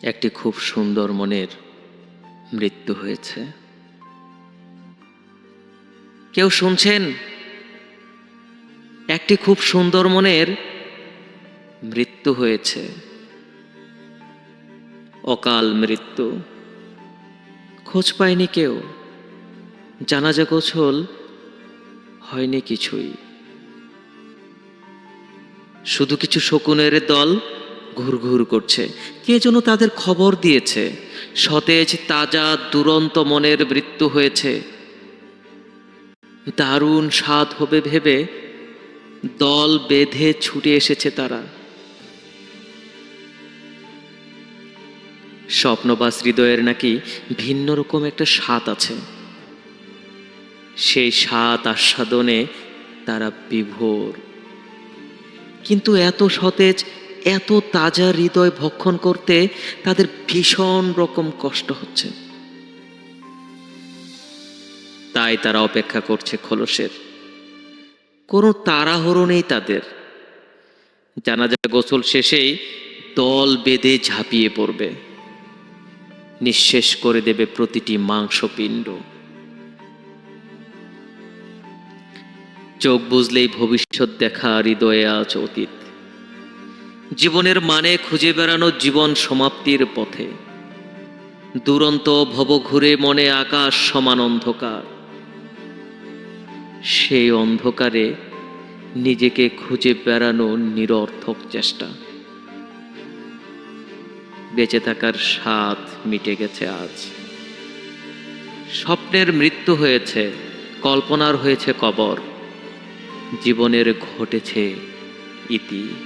একটি খুব সুন্দর মনের মৃত্যু হয়েছে। কেউ শুনছেন? একটি খুব সুন্দর মনের মৃত্যু হয়েছে, অকাল মৃত্যু। খোঁজ পায়নি কেউ, জানাজা গোছল হয়নি কিছুই। শুধু কিছু শকুনের দল ঘুরঘুর করছে। কে যেন তাদের খবর দিয়েছে, সতেজ তাজা দুরন্ত মনের মৃত্যু হয়েছে। দারুণ স্বাদ হবে ভেবে দল বেঁধে ছুটে এসেছে তারা। স্বপ্নবাস হৃদয়ের নাকি ভিন্ন রকম একটা স্বাদ আছে। সেই স্বাদ আস্বাদনে তারা বিভোর। কিন্তু এত সতেজ, এত তাজা হৃদয় ভক্ষণ করতে তাদের ভীষণ রকম কষ্ট হচ্ছে। তাই তারা অপেক্ষা করছে খোলসের। কোনো তাড়াহুড়ো নেই তাদের। জানাজা গোসল শেষেই দল বেঁধে ঝাঁপিয়ে পড়বে, নিঃশেষ করে দেবে প্রতিটি মাংসপিণ্ড। চোখ বুঝলেই ভবিষ্যৎ দেখা, হৃদয়ে আজ অতীত। জীবনের মানে খুঁজে বেড়ানো জীবন সমাপ্তির পথে। দুরন্ত ভব ঘুরে মনে আকাশ সমান অন্ধকার। সেই অন্ধকারে নিজেকে খুঁজে বেড়ানো নিরর্থক চেষ্টা। বেঁচে থাকার স্বাদ মিটে গেছে আজ। স্বপ্নের মৃত্যু হয়েছে, কল্পনার হয়েছে কবর। জীবনের ঘটেছে ইতি।